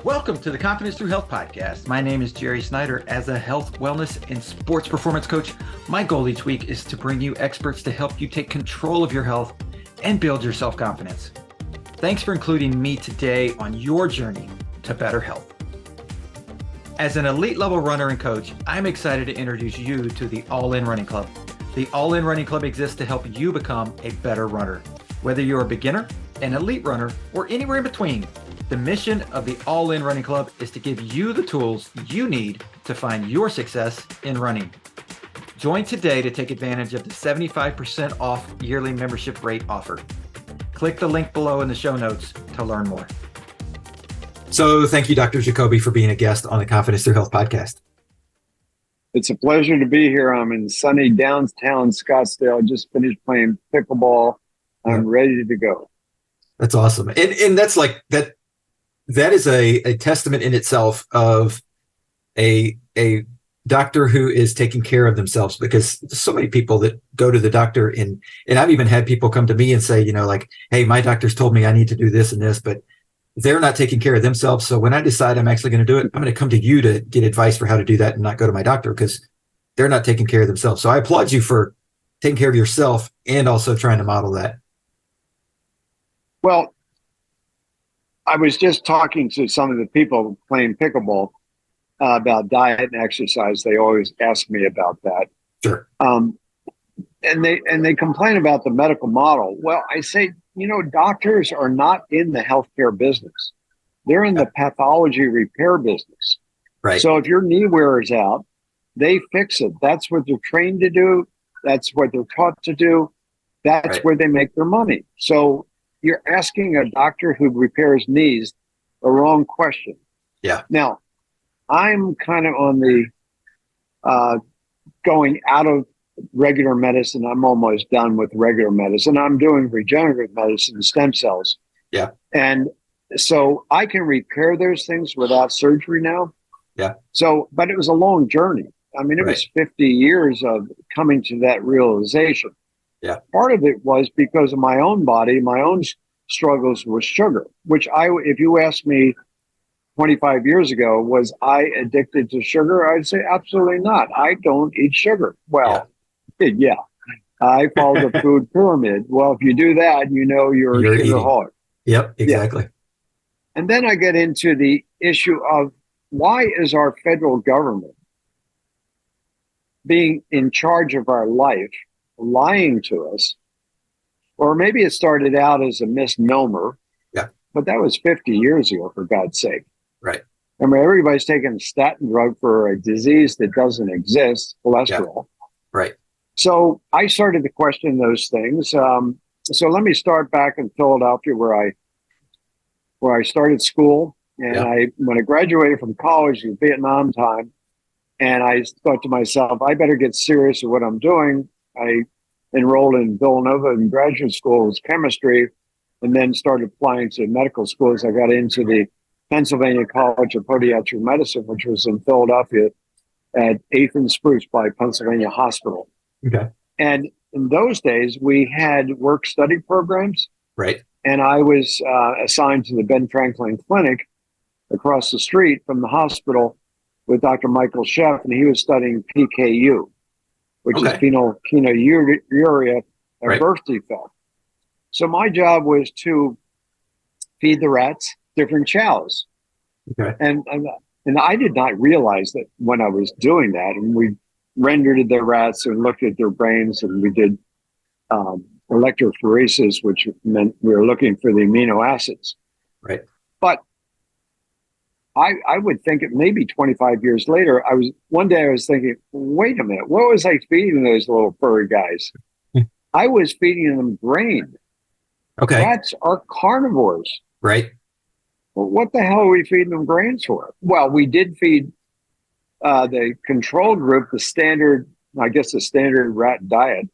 Welcome to the Confidence Through Health podcast. My name is Jerry Snyder. As a health, wellness, and sports performance coach, my goal each week is to bring you experts to help you take control of your health and build your self-confidence. Thanks for including me today on your journey to better health. As an elite level runner and coach, I'm excited to introduce you to the All In Running Club. The All In Running Club exists to help you become a better runner. Whether you're a beginner, an elite runner, or anywhere in between, the mission of the All In Running Club is to give you the tools you need to find your success in running. Join today to take advantage of the 75% off yearly membership rate offer. Click the link below in the show notes to learn more. So thank you, Dr. Jacoby, for being a guest on the Confidence Through Health podcast. It's a pleasure to be here. I'm in sunny downtown Scottsdale. I just finished playing pickleball. I'm ready to go. That's awesome. And that's like that. That is a testament in itself of a doctor who is taking care of themselves, because there's so many people that go to the doctor and I've even had people come to me and say, like, hey, my doctor's told me I need to do this and this, but they're not taking care of themselves. So when I decide I'm actually going to do it, I'm going to come to you to get advice for how to do that and not go to my doctor because they're not taking care of themselves. So I applaud you for taking care of yourself and also trying to model that. Well, I was just talking to some of the people playing pickleball about diet and exercise. They always ask me about that. Sure. And they complain about the medical model. Well, I say, doctors are not in the healthcare business. They're in the pathology repair business. Right. So if your knee wears out, they fix it. That's what they're trained to do. That's what they're taught to do. That's where they make their money. So you're asking a doctor who repairs knees a wrong question. Yeah. Now, I'm kind of on the going out of regular medicine. I'm almost done with regular medicine. I'm doing regenerative medicine, stem cells. Yeah. And so I can repair those things without surgery now. Yeah. So, but it was a long journey. I mean, it was 50 years of coming to that realization. Yeah. Part of it was because of my own body, my own struggles with sugar, which if you asked me 25 years ago, was I addicted to sugar? I'd say absolutely not. I don't eat sugar. Well, yeah. I follow the food pyramid. Well, if you do that, you're a sugarholic. Yep, exactly. Yeah. And then I get into the issue of why is our federal government being in charge of our life lying to us? Or maybe it started out as a misnomer, but that was 50 years ago, for God's sake. Right. I mean, everybody's taking a statin drug for a disease that doesn't exist, cholesterol. Right. So I started to question those things. So let me start back in Philadelphia, where I started school, and when I graduated from college in Vietnam time, and I thought to myself, I better get serious at what I'm doing. I enrolled in Villanova in graduate school as chemistry, and then started applying to medical schools. I got into the Pennsylvania College of Podiatric Medicine, which was in Philadelphia at 8th and Spruce by Pennsylvania Hospital. Okay. And in those days, we had work study programs. Right. And I was assigned to the Ben Franklin Clinic across the street from the hospital with Dr. Michael Sheff, and he was studying PKU, which is phenylketonuria, a birth defect. So my job was to feed the rats different chows. Okay. And I did not realize that when I was doing that, and we rendered the rats and looked at their brains, and we did electrophoresis, which meant we were looking for the amino acids. Right. But I would think it maybe 25 years later, one day I was thinking, wait a minute, what was I feeding those little furry guys? I was feeding them grain. Okay. Rats are carnivores. Right. Well, what the hell are we feeding them grains for? Well, we did feed the control group the standard rat diet,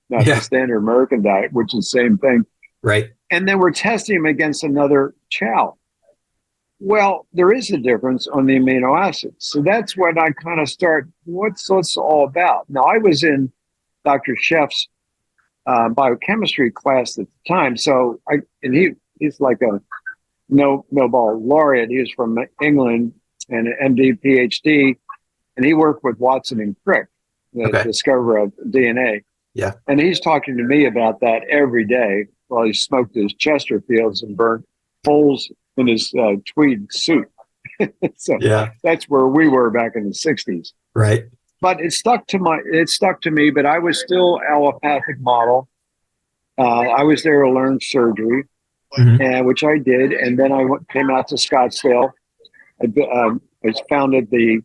not the standard American diet, which is the same thing. Right. And then we're testing them against another chow. Well, there is a difference on the amino acids. So that's when I kind of start, what's this all about? Now, I was in Dr. Sheff's biochemistry class at the time. So he's like a Nobel laureate. He was from England and an MD, PhD, and he worked with Watson and Crick, the discoverer of DNA. Yeah. And he's talking to me about that every day while he smoked his Chesterfields and burnt holes in his tweed suit. So that's where we were back in the 60s. Right. But it stuck to me, but I was still allopathic model. I was there to learn surgery, which I did. And then I came out to Scottsdale. I founded the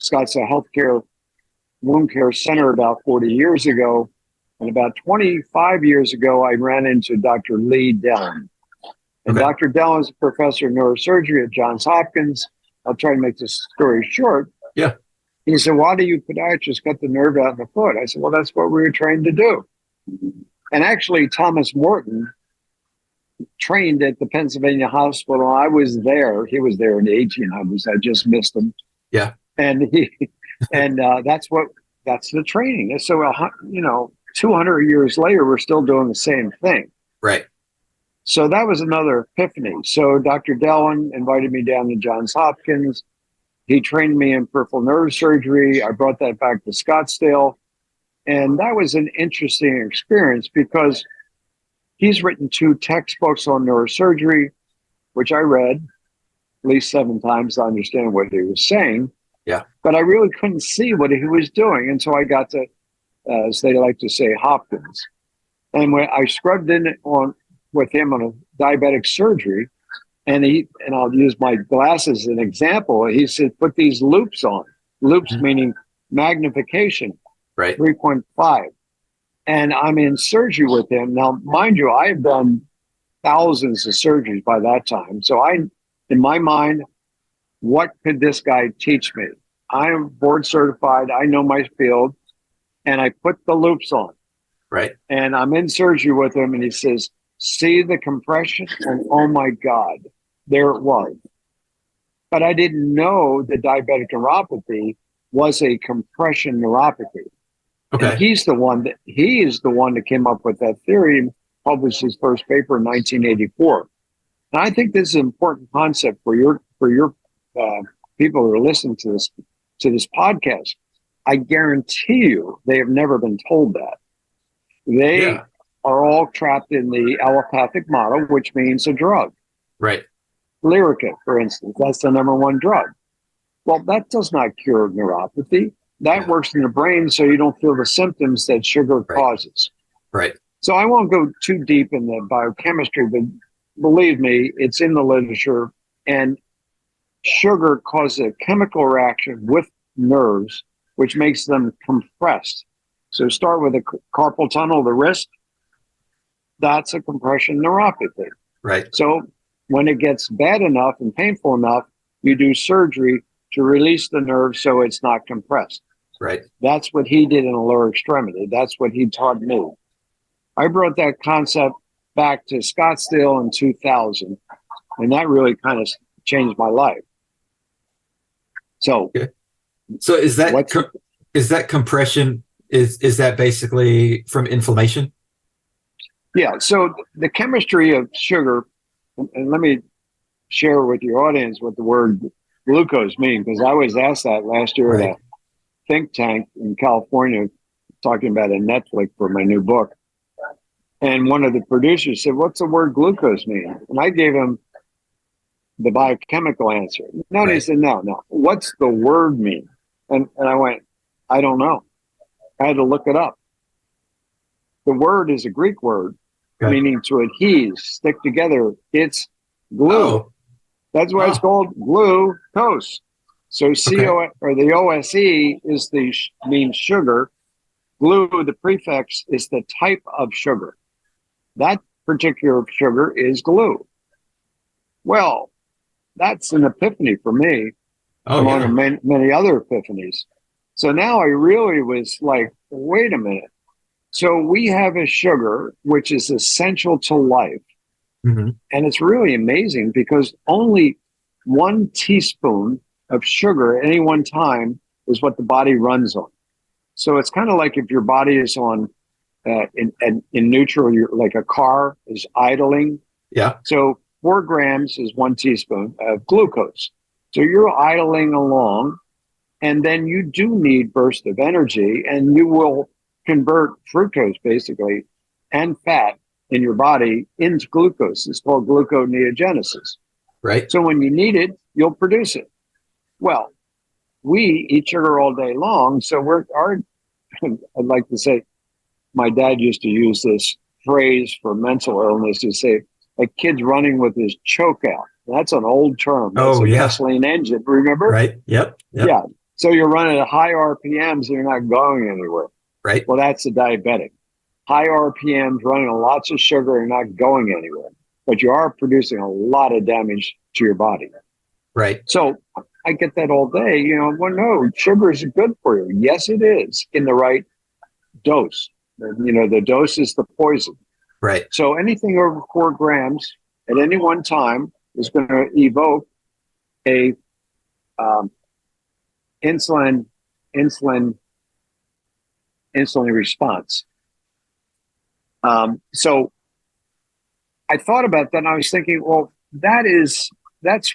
Scottsdale Healthcare Wound Care Center about 40 years ago. And about 25 years ago, I ran into Dr. Lee Dellon. And Dr. Dellon is a professor of neurosurgery at Johns Hopkins. I'll try to make this story short. Yeah. He said, why do you podiatrists cut the nerve out in the foot? I said, well, that's what we were trained to do. And actually, Thomas Morton trained at the Pennsylvania Hospital. I was there. He was there in the 1800s. I just missed him. Yeah. And that's the training. So, 200 years later, we're still doing the same thing. Right. So that was another epiphany. So Dr. Dellon invited me down to Johns Hopkins. He trained me in peripheral nerve surgery. I brought that back to Scottsdale. And that was an interesting experience because he's written 2 textbooks on neurosurgery, which I read at least 7 times to understand what he was saying. Yeah. But I really couldn't see what he was doing. And so I got to, as they like to say, Hopkins. And when I scrubbed in with him on a diabetic surgery, and I'll use my glasses as an example. He said, put these loops on. Loops meaning magnification, right? 3.5. And I'm in surgery with him. Now, mind you, I've done thousands of surgeries by that time. So in my mind, what could this guy teach me? I am board certified. I know my field. And I put the loops on. Right. And I'm in surgery with him, and he says, see the compression? And oh my God, there it was. But I didn't know that diabetic neuropathy was a compression neuropathy. Okay. And he is the one that came up with that theory and published his first paper in 1984. And I think this is an important concept for your people who are listening to this podcast. I guarantee you they have never been told that. They are all trapped in the allopathic model, which means a drug. Right. Lyrica, for instance, that's the number 1 drug. Well, that does not cure neuropathy. That works in the brain so you don't feel the symptoms that sugar causes. Right. So I won't go too deep in the biochemistry, but believe me, it's in the literature. And sugar causes a chemical reaction with nerves, which makes them compressed. So start with the carpal tunnel, the wrist. That's a compression neuropathy. Right. So when it gets bad enough and painful enough, you do surgery to release the nerve so it's not compressed. Right. That's what he did in the lower extremity. That's what he taught me. I brought that concept back to Scottsdale in 2000, and that really kind of changed my life. So, so is that compression? Is that basically from inflammation? Yeah. So the chemistry of sugar, and let me share with your audience what the word glucose means, because I was asked that last year at a think tank in California, talking about a Netflix for my new book. And one of the producers said, what's the word glucose mean? And I gave him the biochemical answer. No, he said, no. What's the word mean? And I went, I don't know. I had to look it up. The word is a Greek word, meaning to adhese, stick together. It's glue. Oh. That's why it's called glucose. So CO or the OSE is means sugar. Glue, the prefix, is the type of sugar. That particular sugar is glue. Well, that's an epiphany for me, among many other epiphanies. So now I really was like, wait a minute. So we have a sugar which is essential to life. Mm-hmm. And it's really amazing because only 1 teaspoon of sugar at any one time is what the body runs on. So it's kind of like if your body is on in neutral, you're like a car is idling. Yeah. So 4 grams is 1 teaspoon of glucose. So you're idling along, and then you do need bursts of energy, and you will convert fructose basically and fat in your body into glucose. It's called gluconeogenesis. Right. So when you need it, you'll produce it. Well, we eat sugar all day long, so I'd like to say, my dad used to use this phrase for mental illness to say, a kid's running with his choke out. That's an old term. That's a gasoline engine, remember? Right. Yep. Yeah. So you're running at high RPMs and you're not going anywhere. Right. Well, that's a diabetic. High RPMs, running on lots of sugar and not going anywhere. But you are producing a lot of damage to your body. Right. So I get that all day. Well, no, sugar is good for you. Yes, it is in the right dose. The dose is the poison. Right. So anything over 4 grams at any one time is going to evoke a insulin response. So I thought about that, and I was thinking, well, that's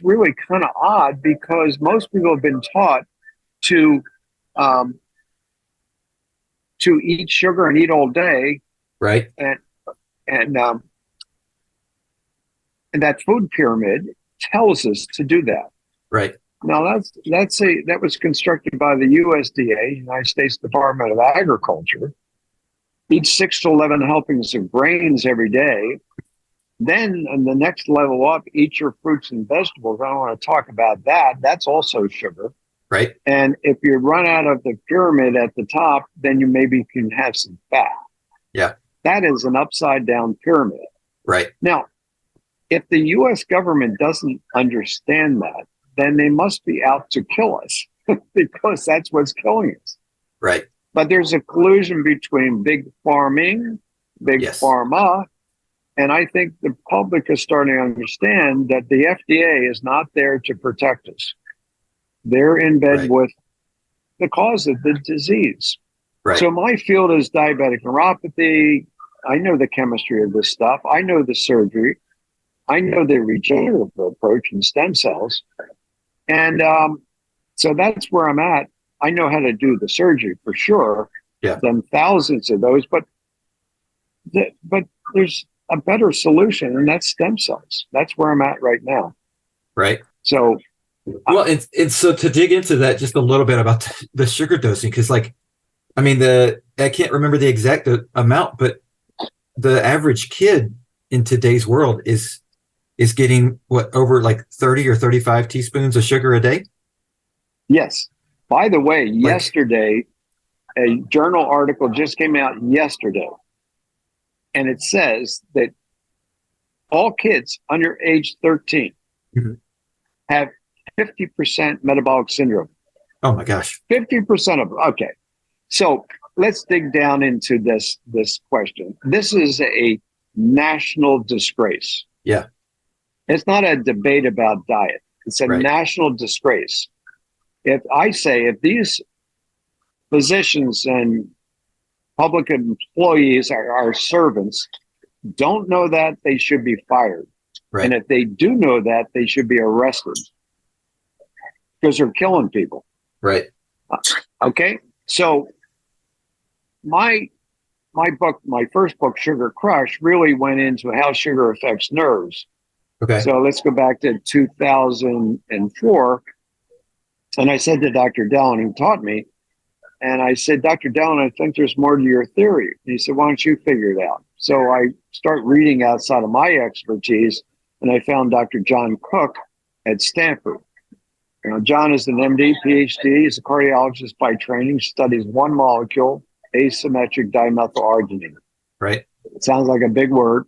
really kind of odd, because most people have been taught to eat sugar and eat all day, right, and that food pyramid tells us to do that. Right. Now that was constructed by the USDA, United States Department of Agriculture. Eat 6 to 11 helpings of grains every day. Then on the next level up, eat your fruits and vegetables. I don't want to talk about that. That's also sugar. Right. And if you run out of the pyramid at the top, then you maybe can have some fat. Yeah. That is an upside down pyramid. Right. Now, if the US government doesn't understand that, then they must be out to kill us because that's what's killing us. Right. But there's a collusion between big farming, big pharma, and I think the public is starting to understand that the FDA is not there to protect us. They're in bed with the cause of the disease. Right. So my field is diabetic neuropathy. I know the chemistry of this stuff. I know the surgery. I know the regenerative approach and stem cells. And so that's where I'm at. I know how to do the surgery for sure. Yeah. Done thousands of those, but there's a better solution, and that's stem cells. That's where I'm at right now. Right. So, well, and so to dig into that just a little bit about the sugar dosing, because I can't remember the exact amount, but the average kid in today's world is getting over 30 or 35 teaspoons of sugar a day. Yes. By the way, yesterday, a journal article just came out yesterday, and it says that all kids under age 13 have 50% metabolic syndrome. Oh my gosh. 50% of them. Okay. So let's dig down into this question. This is a national disgrace. Yeah. It's not a debate about diet. It's a national disgrace. If these physicians and public employees are servants, don't know that, they should be fired. Right. And if they do know that, they should be arrested because they're killing people. Right. Okay. So my first book, Sugar Crush, really went into how sugar affects nerves. Okay. So let's go back to 2004. And I said to Dr. Dallin, who taught me, and I said, Dr. Dallin, I think there's more to your theory. And he said, why don't you figure it out? So I start reading outside of my expertise, and I found Dr. John Cook at Stanford. John is an MD, PhD. He's a cardiologist by training, studies one molecule, asymmetric dimethylarginine. Right. It sounds like a big word,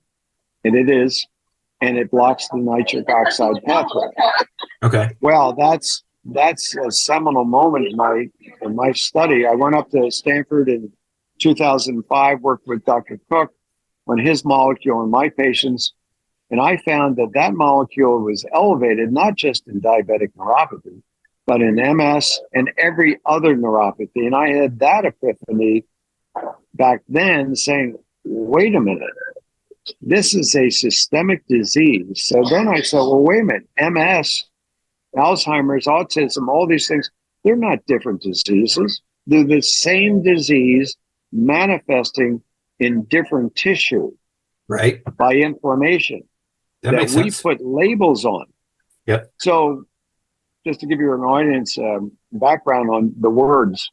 and it is, and it blocks the nitric oxide pathway. Okay. Well, that's a seminal moment in my study. I went up to Stanford in 2005, worked with Dr. Cook on his molecule in my patients, and I found that molecule was elevated not just in diabetic neuropathy, but in MS and every other neuropathy. And I had that epiphany back then saying, wait a minute, This is a systemic disease. So then I said, well, wait a minute, MS, Alzheimer's, autism, all these things, they're not different diseases. They're the same disease manifesting in different tissue Right. by inflammation That makes we sense. put labels on. Yep. So just to give you an audience background on the words,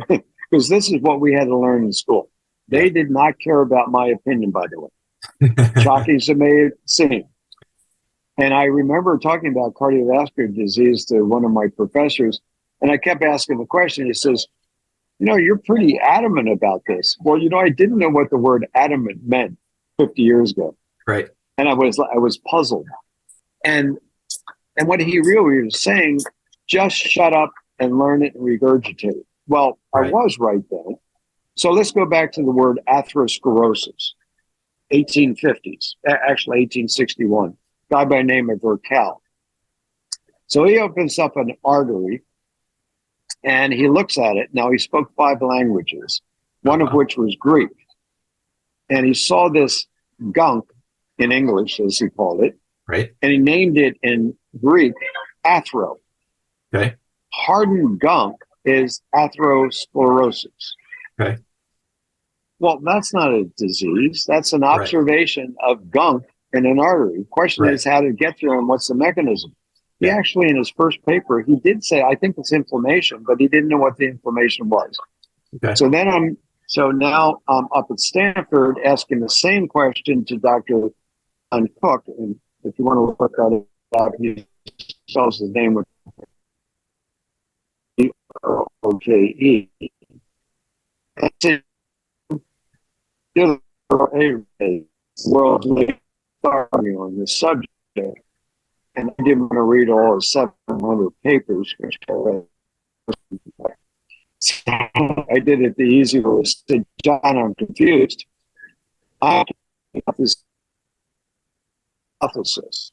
because this is what we had to learn in school. They did not care about my opinion, by the way. Shocking as it may seem. And I remember talking about cardiovascular disease to one of my professors, and I kept asking the question. He says, you're pretty adamant about this. Well, I didn't know what the word adamant meant 50 years ago. Right. And I was puzzled. And what he really was saying, just shut up and learn it and regurgitate it. Well, Right. I was right then. So let's go back to the word atherosclerosis, 1850s, actually 1861, guy by the name of Vercal. So he opens up an artery and he looks at it. Now, he spoke 5 languages, one of which was Greek. And he saw this gunk in English, as he called it. Right. And he named it in Greek athero. Okay. Hardened gunk is atherosclerosis. Okay. Well, that's not a disease. That's an observation of gunk in an artery. The question is how to get there and what's the mechanism. He actually, in his first paper, he did say, I think it's inflammation, but he didn't know what the inflammation was. Okay. So now I'm up at Stanford asking the same question to Dr. Cook. And if you want to look that up, he spells his name with O-K-E. World authority on this subject, and I didn't want to read all the 700 papers, which I read. So I did it the easy way. Said, John, I'm confused. I have this hypothesis.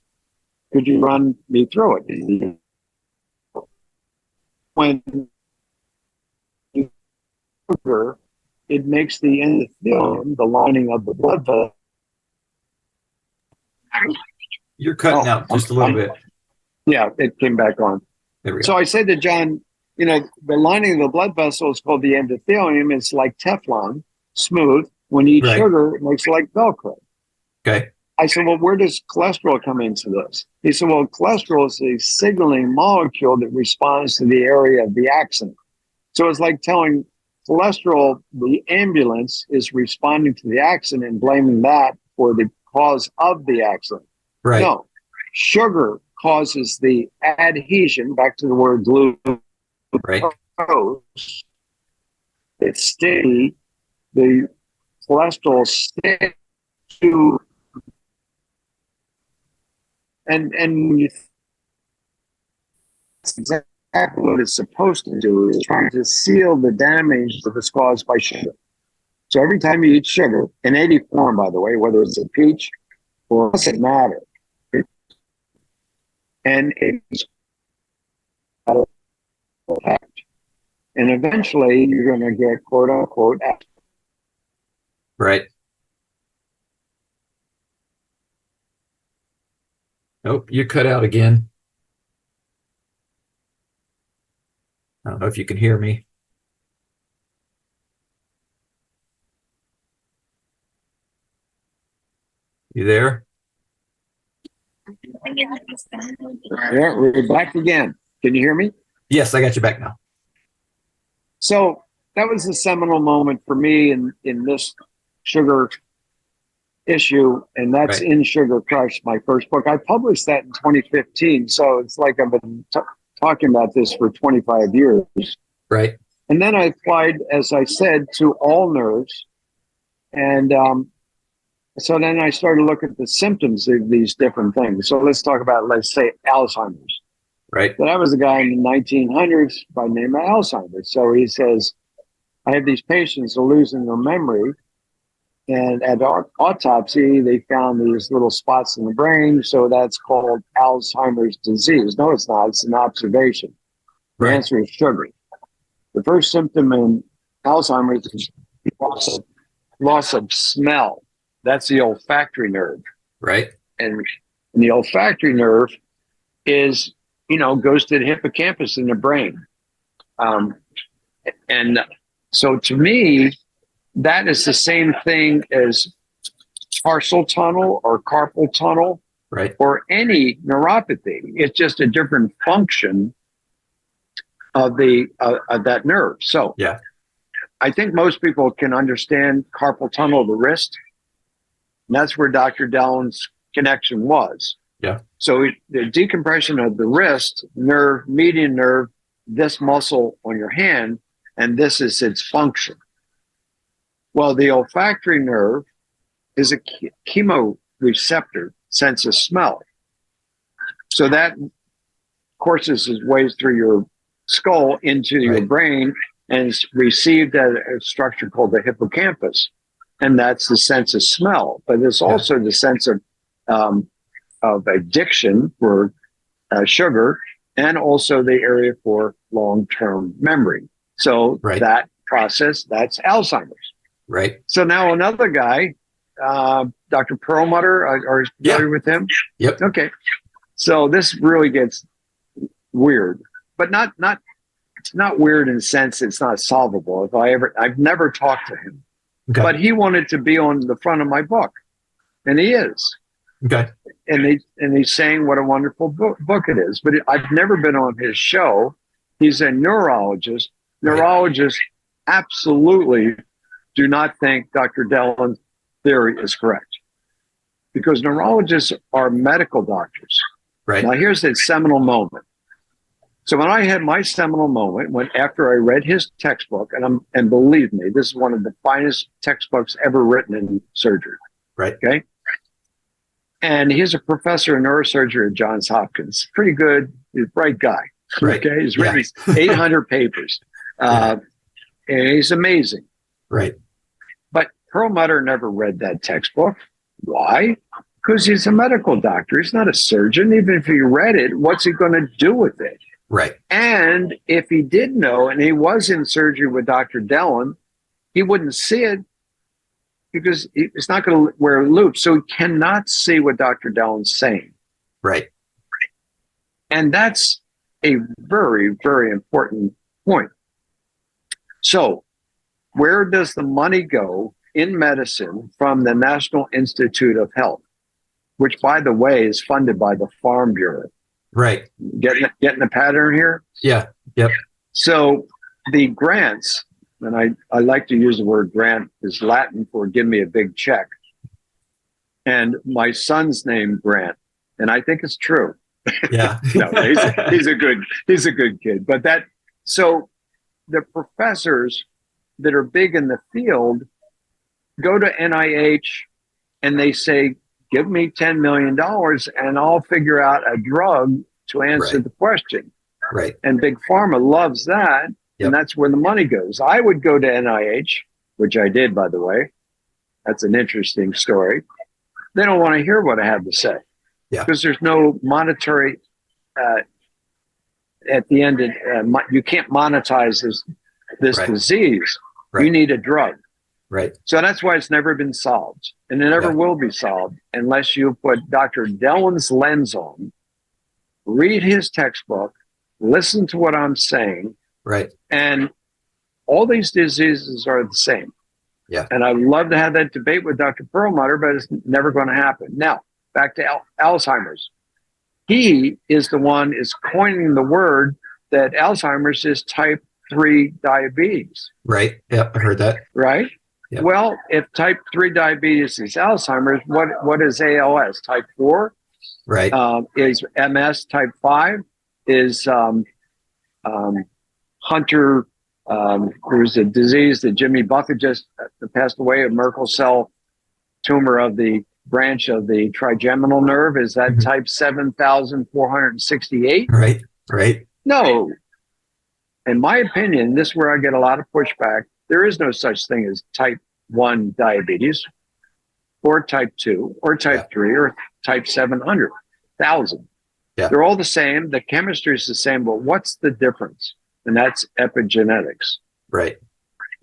Could you run me through it? When you sugar, it makes the endothelium, the lining of the blood vessel. You're cutting out just a little bit. Yeah, it came back on. There we go. So I said to John, the lining of the blood vessel is called the endothelium. It's like Teflon, smooth. When you eat sugar, it makes it like Velcro. Okay. I said, well, where does cholesterol come into this? He said, well, cholesterol is a signaling molecule that responds to the area of the accident. So it's like telling cholesterol, the ambulance is responding to the accident and blaming that for the cause of the accident. Right. No, sugar causes the adhesion, back to the word glue. Right. It's sticky. The cholesterol sticks to, and that's exactly what it's supposed to do, is trying to seal the damage that is caused by sugar. So every time you eat sugar, in any form, by the way, whether it's a peach or it doesn't matter, and eventually you're going to get quote unquote. Right. Nope, you cut out again. I don't know if you can hear me. You there? Yeah, we're back again. Can you hear me? Yes, I got you back now. So that was a seminal moment for me in this sugar issue, and that's In Sugar Crush, my first book. I published that in 2015, so it's like I've been talking about this for 25 years. Right. And then I applied, as I said, to all nerves. And so then I started looking at the symptoms of these different things. So let's talk about, let's say, Alzheimer's. Right. But I was a guy in the 1900s by the name of Alzheimer's. So he says, I have these patients who are losing their memory. And at autopsy, they found these little spots in the brain. So that's called Alzheimer's disease. No, it's not. It's an observation. The answer is sugar. The first symptom in Alzheimer's is loss of smell. That's the olfactory nerve. Right. And the olfactory nerve is, goes to the hippocampus in the brain. And so to me, that is the same thing as tarsal tunnel or carpal tunnel, right, or any neuropathy. It's just a different function of that nerve. So yeah, I think most people can understand carpal tunnel of the wrist. And that's where Dr. Dellon's connection was. yeah, So the decompression of the wrist nerve, median nerve, this muscle on your hand, and this is its function. Well, the olfactory nerve is a chemoreceptor, sense of smell. So that courses its ways through your skull into your brain and is received at a structure called the hippocampus. And that's the sense of smell. But it's also the sense of addiction for sugar, and also the area for long-term memory. So that process, that's Alzheimer's. Right. So now another guy, Dr. Perlmutter, are you familiar with him? Yep. Okay. So this really gets weird, but it's not weird in the sense it's not solvable. I've never talked to him, but he wanted to be on the front of my book, and he is. Okay. And he's saying what a wonderful book it is, but I've never been on his show. He's a neurologist. Neurologists absolutely do not think Dr. Dellon's theory is correct, because neurologists are medical doctors. Right. Now, here's the seminal moment. So when I had my seminal moment, after I read his textbook, and believe me, this is one of the finest textbooks ever written in surgery. Right. Okay. And he's a professor of neurosurgery at Johns Hopkins. Pretty good. He's a bright guy. Right. Okay. He's written 800 papers. And he's amazing. Right. But Perlmutter never read that textbook. Why? Because he's a medical doctor. He's not a surgeon. Even if he read it, what's he going to do with it? Right. And if he did know, and he was in surgery with Dr. Dellon, he wouldn't see it because he's not going to wear a loop. So he cannot see what Dr. Dellon's saying. Right. And that's a very, very important point. So where does the money go in medicine from the National Institute of Health, which, by the way, is funded by the Farm Bureau? Right. Getting the pattern here? Yeah. Yep. So the grants, and I like to use the word grant, is Latin for give me a big check. And my son's name, Grant, and I think it's true. Yeah. No, he's a good kid. But so the professors that are big in the field go to NIH and they say, give me $10 million and I'll figure out a drug to answer the question. Right. And Big Pharma loves that. Yep. And that's where the money goes. I would go to NIH, which I did, by the way. That's an interesting story. They don't want to hear what I have to say. Yeah. Because there's no monetary, at the end, you can't monetize this disease. Right. You need a drug. Right. So that's why it's never been solved. And it never will be solved unless you put Dr. Dellon's lens on, read his textbook, listen to what I'm saying. Right. And all these diseases are the same. Yeah. And I'd love to have that debate with Dr. Perlmutter, but it's never going to happen. Now, back to Alzheimer's. He is the one is coining the word that Alzheimer's is type 3 diabetes. Right. Yep. I heard that. Right. Yep. Well, if type 3 diabetes is Alzheimer's, what is ALS? Type 4? Right. Is MS type 5? Is Hunter, there was a disease that Jimmy Buffett just passed away, a Merkel cell tumor of the branch of the trigeminal nerve. Is that type 7,468? Right. Right. No. In my opinion, this is where I get a lot of pushback. There is no such thing as type 1 diabetes or type 2 or type 3 or type 700,000. Yeah. They're all the same. The chemistry is the same, but what's the difference? And that's epigenetics. Right.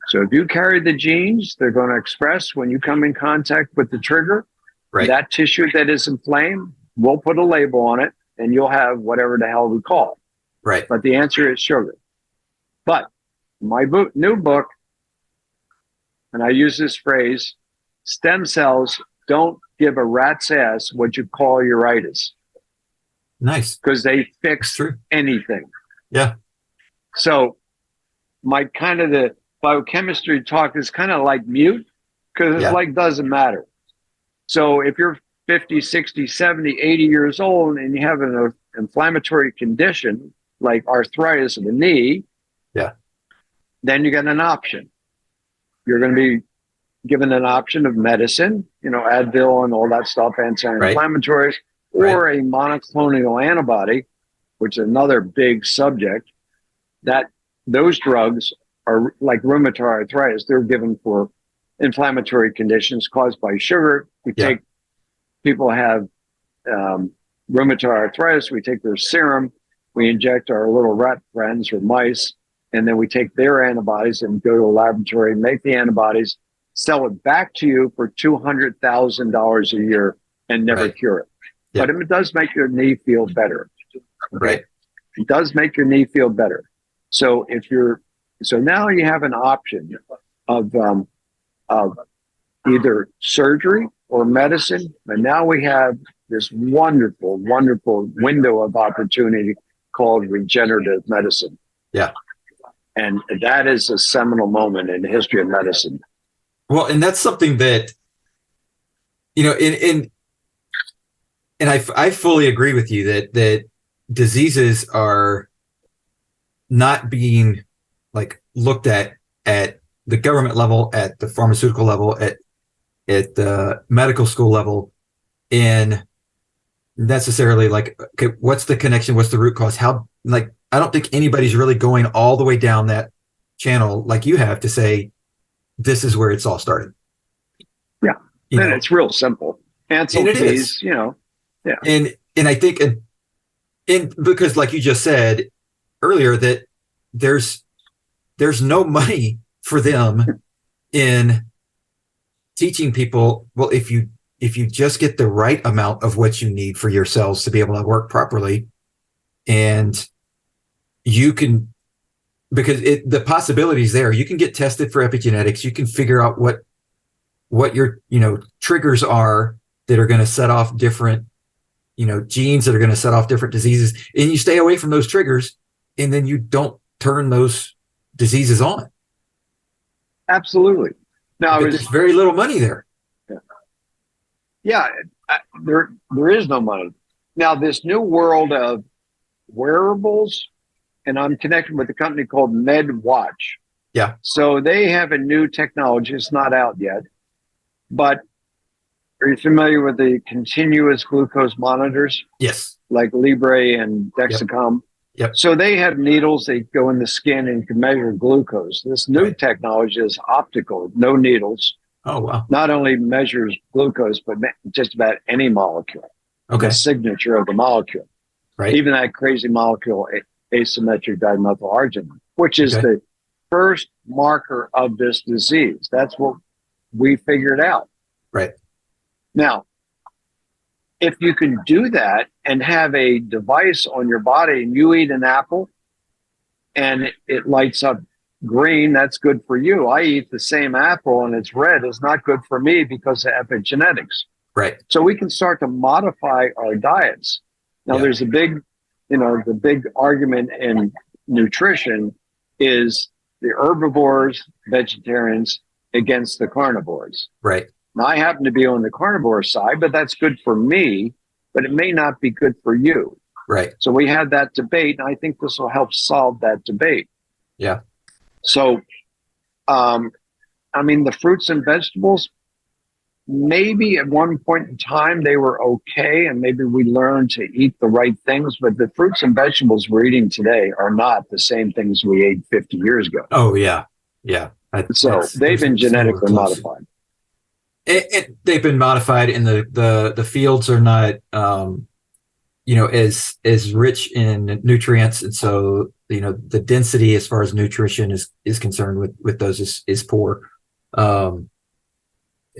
So if you carry the genes, they're going to express when you come in contact with the trigger. Right. That tissue that is inflamed, we'll put a label on it, and you'll have whatever the hell we call it. Right. But the answer is sugar. But my new book, and I use this phrase, stem cells don't give a rat's ass what you call uritis. Nice. Because they fix anything. Yeah. So my kind of the biochemistry talk is kind of like mute, because it's like doesn't matter. So if you're 50, 60, 70, 80 years old and you have an inflammatory condition like arthritis of the knee, then you get an option. You're going to be given an option of medicine, Advil and all that stuff, anti-inflammatories, or a monoclonal antibody, which is another big subject. That those drugs are like rheumatoid arthritis. They're given for inflammatory conditions caused by sugar. We take people have rheumatoid arthritis. We take their serum. We inject our little rat friends or mice, and then we take their antibodies and go to a laboratory and make the antibodies, sell it back to you for $200,000 a year and never cure it. But it does make your knee feel better. Right. It does make your knee feel better. So so now you have an option of either surgery or medicine. And now we have this wonderful, wonderful window of opportunity called regenerative medicine. Yeah. And that is a seminal moment in the history of medicine. Well, and that's something that, and I fully agree with you that diseases are not being looked at the government level, at the pharmaceutical level, at the medical school level, in necessarily okay, what's the connection? What's the root cause? How, I don't think anybody's really going all the way down that channel like you have to say, this is where it's all started. Yeah. And it's real simple. Ansel keys, Yeah. And I think, and because like you just said earlier, that there's no money for them in teaching people, well, if you just get the right amount of what you need for your cells to be able to work properly, and you can, because the possibilities there, you can get tested for epigenetics, you can figure out what your triggers are that are going to set off different genes that are going to set off different diseases, and you stay away from those triggers, and then you don't turn those diseases on. Absolutely. Now there's very little money there. Yeah, there is no money. Now this new world of wearables, and I'm connected with a company called MedWatch. Yeah. So they have a new technology. It's not out yet, but are you familiar with the continuous glucose monitors? Yes. Like Libre and Dexcom. Yep. So they have needles, they go in the skin and can measure glucose. This new technology is optical, no needles. Oh, wow. Not only measures glucose, but just about any molecule. Okay. The signature of the molecule. Right. Even that crazy molecule, asymmetric dimethylarginine, which is the first marker of this disease. That's what we figured out. Right. Now, if you can do that and have a device on your body and you eat an apple and it lights up green, that's good for you. I eat the same apple and it's red. It's not good for me because of epigenetics. Right. So we can start to modify our diets. Now, there's a big, the big argument in nutrition is the herbivores, vegetarians against the carnivores. Right. Now, I happen to be on the carnivore side, but that's good for me, but it may not be good for you. Right. So we had that debate, and I think this will help solve that debate. Yeah. So, the fruits and vegetables, maybe at one point in time they were okay, and maybe we learned to eat the right things, but the fruits and vegetables we're eating today are not the same things we ate 50 years ago. Oh, yeah. Yeah. So they've been genetically modified. They've been modified, and the fields are not as rich in nutrients, and so the density as far as nutrition is concerned with those is poor,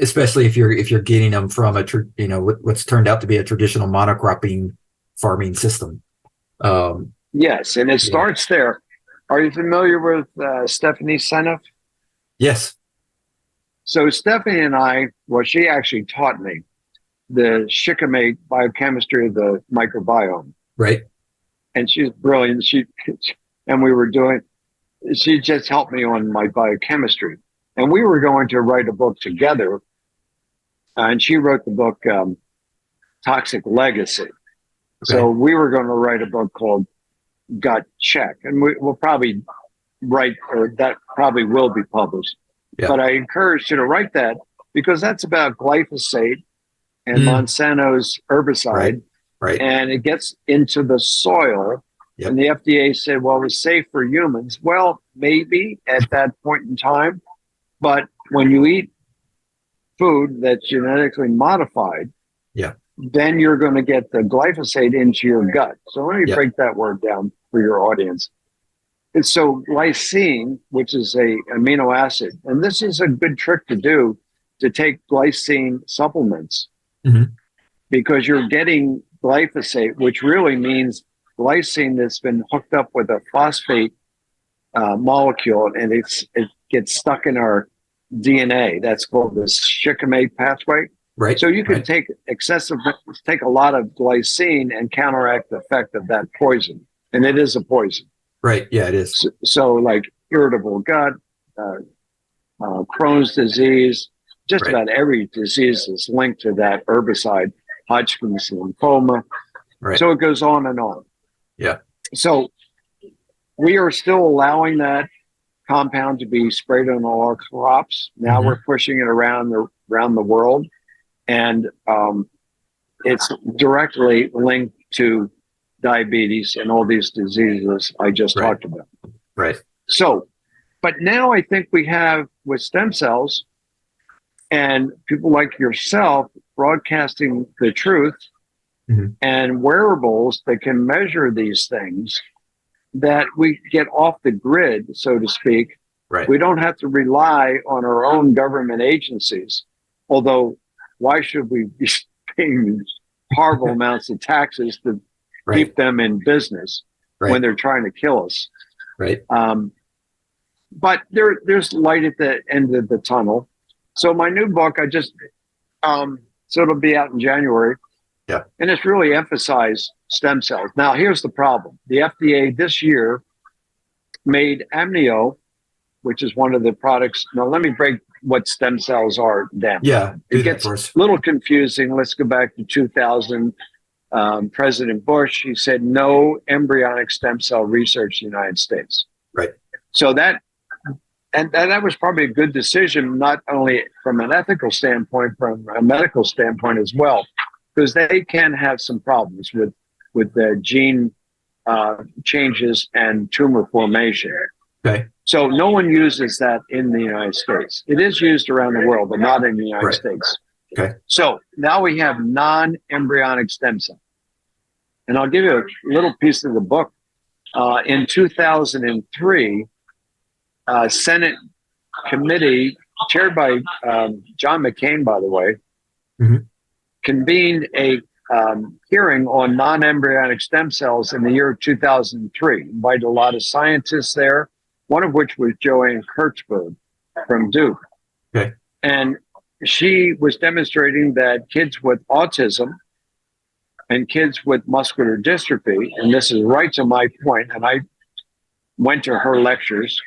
especially if you're getting them from what's turned out to be a traditional monocropping farming system. Yes, and it starts there. Are you familiar with Stephanie Seneff? Yes. So Stephanie and she actually taught me the shikimate biochemistry of the microbiome. Right. And she's brilliant. She just helped me on my biochemistry. And we were going to write a book together. And she wrote the book, Toxic Legacy. Okay. So we were going to write a book called Gut Check. And we'll probably write, or that probably will be published. Yeah. But I encourage you to write that because that's about glyphosate and Monsanto's herbicide. Right. And it gets into the soil. Yep. And the FDA said, well, it's safe for humans. Well, maybe at that point in time. But when you eat food that's genetically modified, then you're going to get the glyphosate into your gut. So let me break that word down for your audience. And so glycine, which is a amino acid, and this is a good trick to do, to take glycine supplements, because you're getting glyphosate, which really means glycine that's been hooked up with a phosphate molecule, and it gets stuck in our DNA. That's called the shikimate pathway. Right. So you can take a lot of glycine and counteract the effect of that poison, and it is a poison. Right. Yeah, it is. So like irritable gut, Crohn's disease, just about every disease is linked to that herbicide, Hodgkin's lymphoma. Right. So it goes on and on. Yeah. So we are still allowing that compound to be sprayed on all our crops. Now we're pushing it around the world, and it's directly linked to diabetes and all these diseases I just talked about. Right. So, but now I think we have with stem cells and people like yourself broadcasting the truth and wearables that can measure these things, that we get off the grid, so to speak. Right. We don't have to rely on our own government agencies. Although, why should we be paying horrible amounts of taxes to keep them in business when they're trying to kill us? Right. But there's light at the end of the tunnel. So my new book, so it'll be out in January. Yeah. And it's really emphasized stem cells. Now, here's the problem. The FDA this year made amnio, which is one of the products. Now, let me break what stem cells are down. Yeah. It gets a little confusing. Let's go back to 2000. President Bush, he said no embryonic stem cell research in the United States. Right. So that was probably a good decision, not only from an ethical standpoint, from a medical standpoint as well, because they can have some problems with the gene changes and tumor formation. Okay. So no one uses that in the United States. It is used around the world, but not in the United States. Okay. So now we have non-embryonic stem cell. And I'll give you a little piece of the book. In 2003, Senate committee chaired by John McCain, by the way, convened a hearing on non-embryonic stem cells in the year 2003. Invited a lot of scientists there, one of which was Joanne Kirchberg from Duke. Okay. And she was demonstrating that kids with autism and kids with muscular dystrophy, and this is right to my point, and I went to her lectures,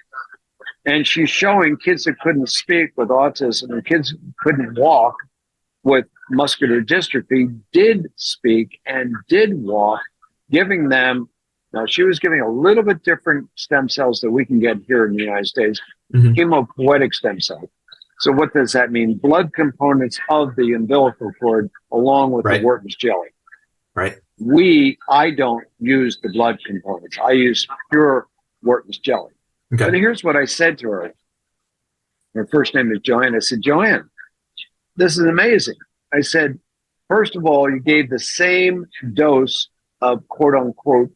and she's showing kids that couldn't speak with autism and kids who couldn't walk with muscular dystrophy did speak and did walk, giving them, now she was giving a little bit different stem cells that we can get here in the United States, hemopoietic stem cells. So what does that mean? Blood components of the umbilical cord along with the Wharton's jelly. Right. I don't use the blood components. I use pure Wharton's jelly. Okay. But here's what I said to her. Her first name is Joanne. I said, Joanne, this is amazing. I said, first of all, you gave the same dose of quote unquote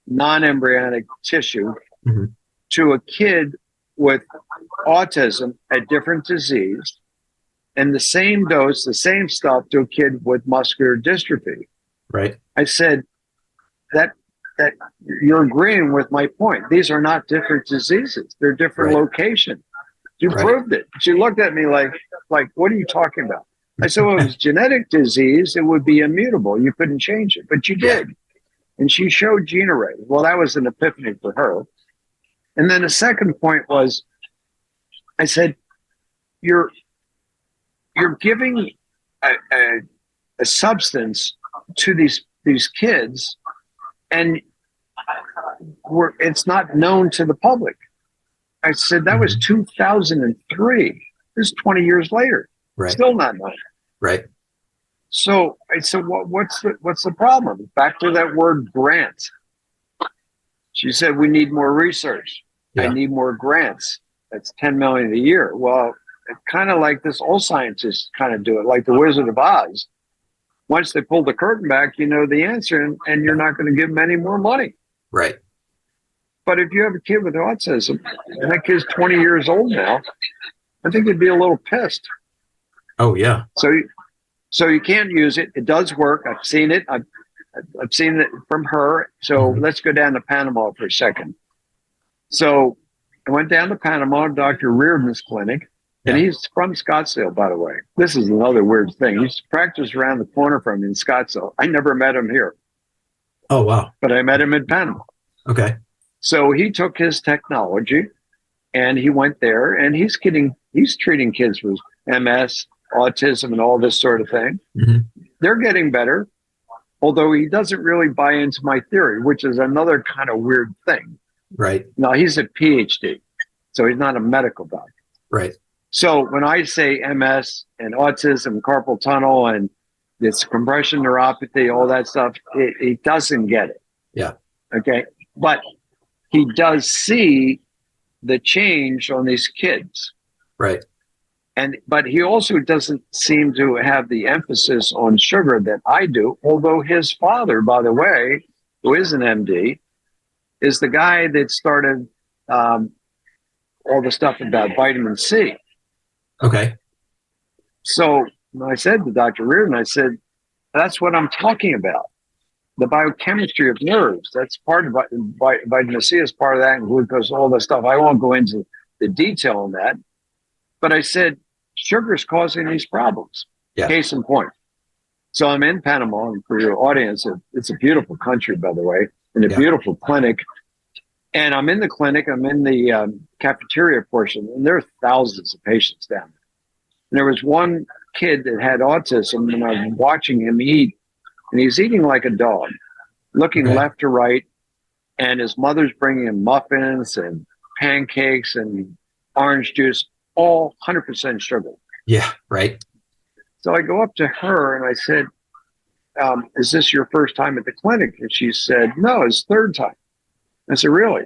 non-embryonic tissue Mhm. to a kid with autism, a different disease, and the same dose, the same stuff to a kid with muscular dystrophy. Right. I said that you're agreeing with my point. These are not different diseases. They're different Right. locations. You Right. proved it. She looked at me like, what are you talking about? I said, well, if it was genetic disease, it would be immutable. You couldn't change it, but you did. And she showed gene arrays. Well, that was an epiphany for her. And then the second point was, I said, you're giving a substance to these kids, and it's not known to the public. I said that was 2003. This is 20 years later. Right. Still not known. Right. So I said, what's the problem? Back to that word grant. She said, we need more research. Yeah. I need more grants. That's 10 million a year. Well, it's kind of like this, all scientists kind of do it, like the Wizard of Oz. Once they pull the curtain back, you know the answer, and you're not going to give them any more money. Right. But if you have a kid with autism, and that kid's 20 years old now, I think they'd be a little pissed. Oh, yeah. So you can't use it. It does work. I've seen it. I've seen it from her. So let's go down to Panama for a second. So I went down to Panama, Dr. Reardon's clinic, and he's from Scottsdale, by the way. This is another weird thing. He's practiced around the corner from me in Scottsdale. I never met him here. Oh, wow. But I met him in Panama. Okay. So he took his technology and he went there, and he's treating kids with MS, autism, and all this sort of thing. Mm-hmm. They're getting better, although he doesn't really buy into my theory, which is another kind of weird thing. Right. Now, he's a PhD, so he's not a medical doctor. Right. So when I say MS and autism, carpal tunnel, and this compression neuropathy, all that stuff, he doesn't get it. Yeah. Okay. But he does see the change on these kids. Right. But he also doesn't seem to have the emphasis on sugar that I do, although his father, by the way, who is an MD, is the guy that started all the stuff about vitamin C. Okay. So I said to Dr. Reardon, I said, that's what I'm talking about. The biochemistry of nerves. That's part of vitamin C is part of that, and glucose, all that stuff. I won't go into the detail on that. But I said, sugar is causing these problems. Yeah. Case in point. So I'm in Panama, and for your audience, it's a beautiful country, by the way, and a beautiful clinic. And I'm in the clinic, I'm in the cafeteria portion, and there are thousands of patients down there. And there was one kid that had autism, and I'm watching him eat, and he's eating like a dog, looking left to right, and his mother's bringing him muffins and pancakes and orange juice, all 100% sugar. Yeah. Right. So I go up to her and I said, is this your first time at the clinic? And she said, no, it's third time. I said, really?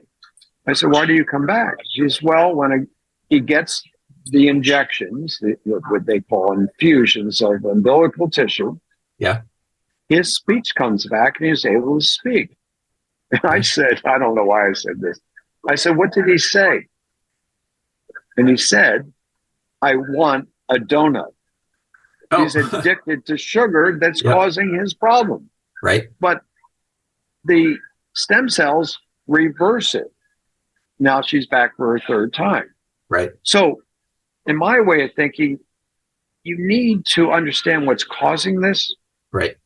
I said, why do you come back? She says, well, when he gets the injections, what they call infusions of umbilical tissue, his speech comes back and he's able to speak. And I said, I don't know why I said this. I said, what did he say? And he said, I want a donut. Oh. He's addicted to sugar that's causing his problem. Right. But the stem cells reverse it. Now she's back for her third time. Right. So in my way of thinking, you need to understand what's causing this. Right.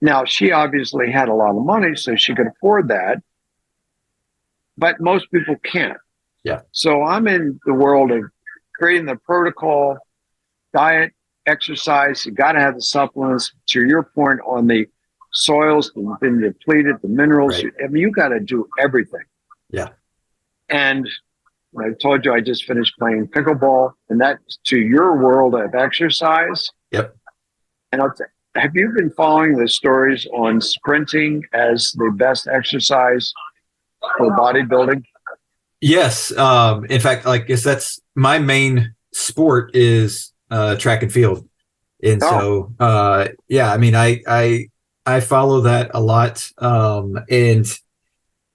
Now, she obviously had a lot of money, so she could afford that. But most people can't. Yeah. So I'm in the world of creating the protocol, diet, exercise. You got to have the supplements. To your point on the soils that have been depleted, the minerals. Right. I mean, you got to do everything. Yeah. And I told you I just finished playing pickleball, and that's to your world of exercise. Yep. And have you been following the stories on sprinting as the best exercise for bodybuilding? Yes. In fact, I guess that's my main sport is track and field. And so, I mean, I I follow that a lot. And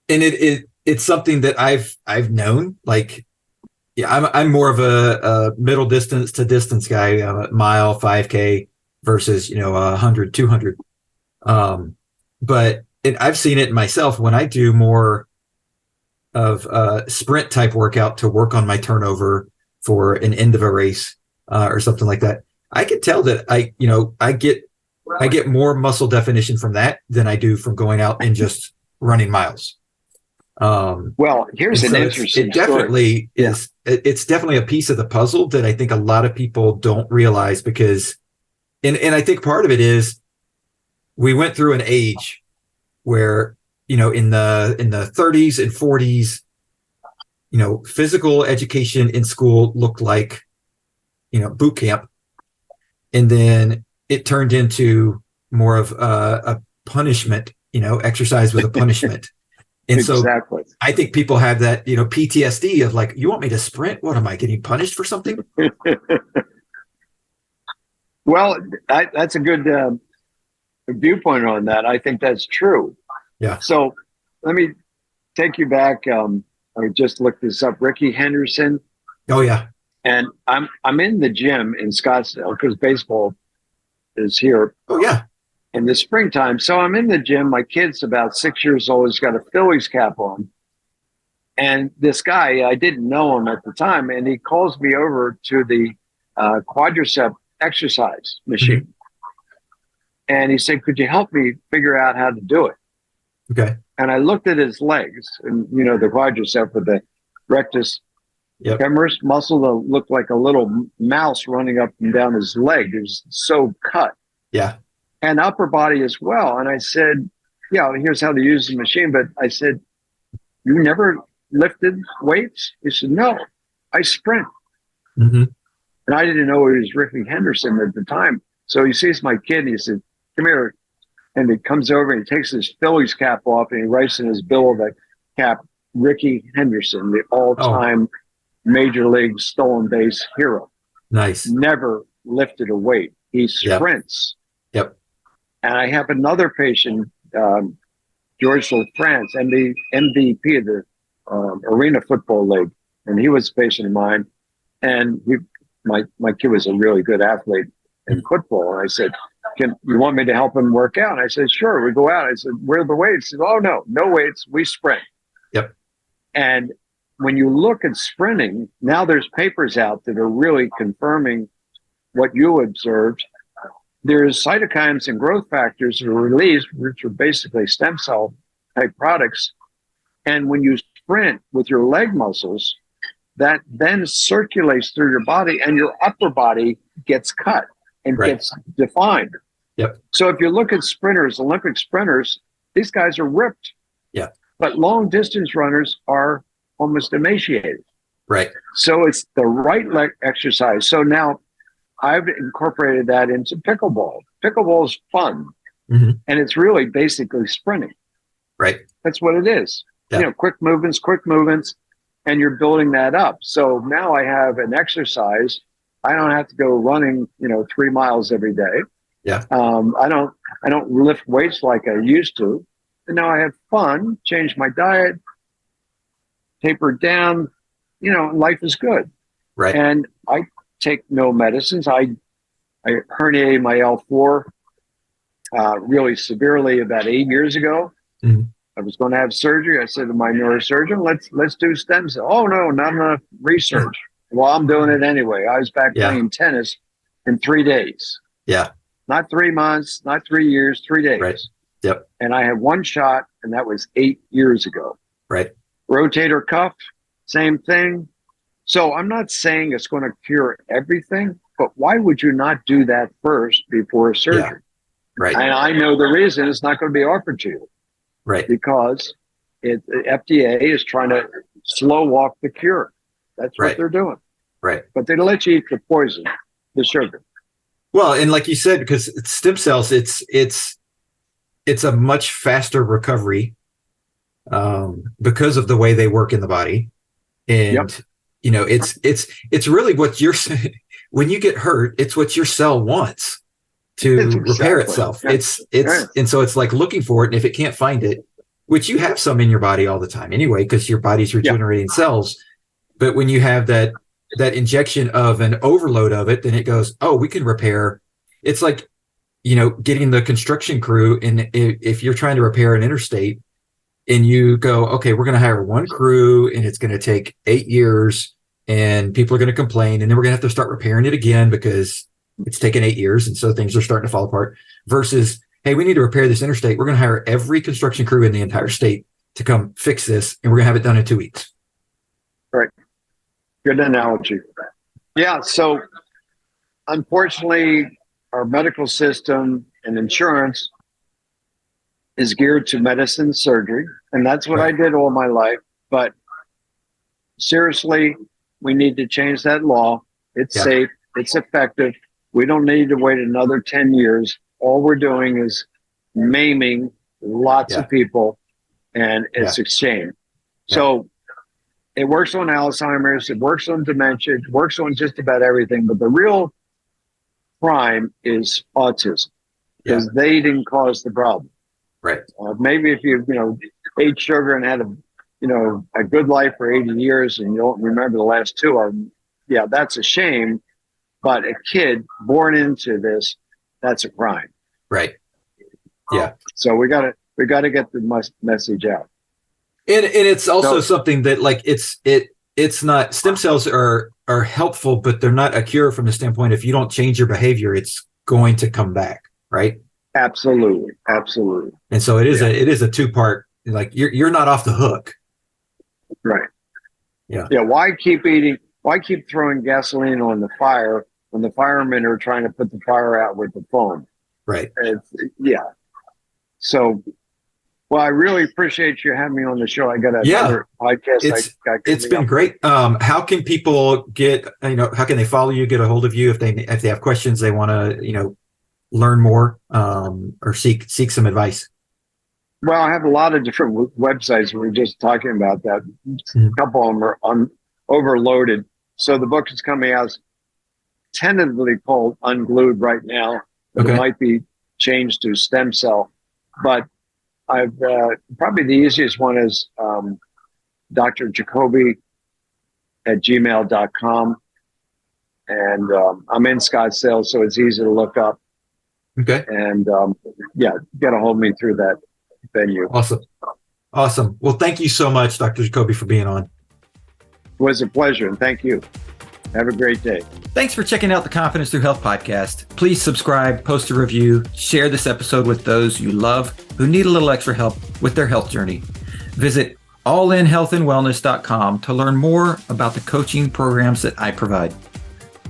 it's something that I've known, like, yeah, I'm more of a middle distance to distance guy, mile, 5K versus, 100, 200. But I've seen it myself when I do more of a sprint type workout to work on my turnover for an end of a race, or something like that. I can tell that I get more muscle definition from that than I do from going out and just running miles. Well, here's an interesting it definitely story. is. It's definitely a piece of the puzzle that I think a lot of people don't realize, because, and I think part of it is we went through an age where, in the 30s and 40s, physical education in school looked like, boot camp. And then it turned into more of a punishment, exercise with a punishment. And Exactly. so I think people have that, PTSD of like, you want me to sprint? What, am I getting punished for something? Well, that's a good viewpoint on that. I think that's true. Yeah. So let me take you back. I just looked this up. Ricky Henderson. Oh yeah. And I'm in the gym in Scottsdale because baseball is here. Oh yeah. In the springtime. So I'm in the gym. My kid's about 6 years old. He's got a Phillies cap on. And this guy, I didn't know him at the time, and he calls me over to the quadricep exercise machine. Mm-hmm. And he said, could you help me figure out how to do it? Okay. And I looked at his legs, and the quadricep with the rectus femoris muscle that looked like a little mouse running up and down his leg. It was so cut. Yeah. And upper body as well. And I said, yeah, here's how to use the machine. But I said, you never lifted weights? He said, no, I sprint. Mm-hmm. And I didn't know he was Ricky Henderson at the time. So he sees my kid and he said, come here. And he comes over and he takes his Phillies cap off and he writes in his bill of the cap, Ricky Henderson, the all-time major league stolen base hero. Nice. Never lifted a weight. He sprints. Yep. And I have another patient, George LaFrance, MVP of the Arena Football League, and he was a patient of mine. And my kid was a really good athlete in football. And I said, you want me to help him work out? And I said, sure. We go out. I said, where are the weights? He said, oh, no weights. We sprint. Yep. And when you look at sprinting, now there's papers out that are really confirming what you observed. There's cytokines and growth factors that are released, which are basically stem cell type products. And when you sprint with your leg muscles, that then circulates through your body and your upper body gets cut and gets defined. Yep. So if you look at sprinters, Olympic sprinters, these guys are ripped. Yeah. But long distance runners are almost emaciated. Right. So it's the right leg exercise. So now I've incorporated that into pickleball. Pickleball is fun. Mm-hmm. And it's really basically sprinting. Right. That's what it is. Yeah. Quick movements, and you're building that up. So now I have an exercise. I don't have to go running, 3 miles every day. Yeah. I don't lift weights like I used to. And now I have fun, change my diet, taper down, life is good. Right. And I take no medicines. I herniated my L4 really severely about 8 years ago. Mm-hmm. I was going to have surgery. I said to my neurosurgeon, let's do stem cell. Oh no, not enough research. Well, I'm doing it anyway. I was back playing tennis in 3 days. Yeah. Not 3 months, not 3 years, 3 days. Right. Yep. And I had one shot, and that was 8 years ago. Right. Rotator cuff, same thing. So I'm not saying it's going to cure everything, but why would you not do that first before surgery? Yeah. Right. And I know the reason it's not going to be offered to you. Right. Because the FDA is trying to slow walk the cure. That's what they're doing. Right. But they let you eat the poison, the sugar. Well, and like you said, because it's stem cells, it's a much faster recovery because of the way they work in the body. And it's really what you're when you get hurt, it's what your cell wants. to Exactly. repair itself. Yeah. It's and so it's like looking for it, and if it can't find it, which you have some in your body all the time anyway, because your body's regenerating cells. But when you have that injection of an overload of it, then it goes, oh, we can repair. It's like, getting the construction crew, and if you're trying to repair an interstate and you go, okay, we're going to hire one crew and it's going to take 8 years and people are going to complain, and then we're going to have to start repairing it again because it's taken 8 years. And so things are starting to fall apart versus, hey, we need to repair this interstate. We're going to hire every construction crew in the entire state to come fix this, and we're going to have it done in 2 weeks. Right. Good analogy. Yeah. So unfortunately, our medical system and insurance is geared to medicine, surgery, and that's what I did all my life. But seriously, we need to change that law. It's safe. It's effective. We don't need to wait another 10 years. All we're doing is maiming lots of people, and it's a shame. So it works on Alzheimer's. It works on dementia. It works on just about everything. But the real crime is autism, because they didn't cause the problem. Right. Maybe if you ate sugar and had a good life for 80 years and you don't remember the last 2 of them, that's a shame. But a kid born into this, that's a crime. Right. Yeah. So we got to get the message out. And it's also something that, like, it's not, stem cells are helpful, but they're not a cure from the standpoint, if you don't change your behavior, it's going to come back. Right. Absolutely. And so it is a 2-part, like you're not off the hook. Right. Yeah. Why keep throwing gasoline on the fire when the firemen are trying to put the fire out with the foam? Right. So, well, I really appreciate you having me on the show. I got another podcast. It's been great. How can people get, how can they follow you, get a hold of you if they have questions, they want to, learn more, or seek some advice? Well, I have a lot of different websites. We were just talking about that. A couple of them are overloaded. So the book is coming out tentatively called Unglued right now, but it might be changed to Stem Cell. But I've probably the easiest one is Dr. Jacoby at gmail.com. And I'm in Scottsdale, so it's easy to look up. Okay. And get a hold of me through that venue. Awesome. Well, thank you so much, Dr. Jacoby, for being on. It was a pleasure, and thank you. Have a great day. Thanks for checking out the Confidence Through Health podcast. Please subscribe, post a review, share this episode with those you love who need a little extra help with their health journey. Visit allinhealthandwellness.com to learn more about the coaching programs that I provide.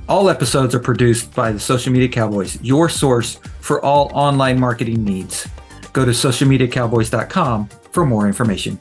All episodes are produced by the Social Media Cowboys, your source for all online marketing needs. Go to socialmediacowboys.com for more information.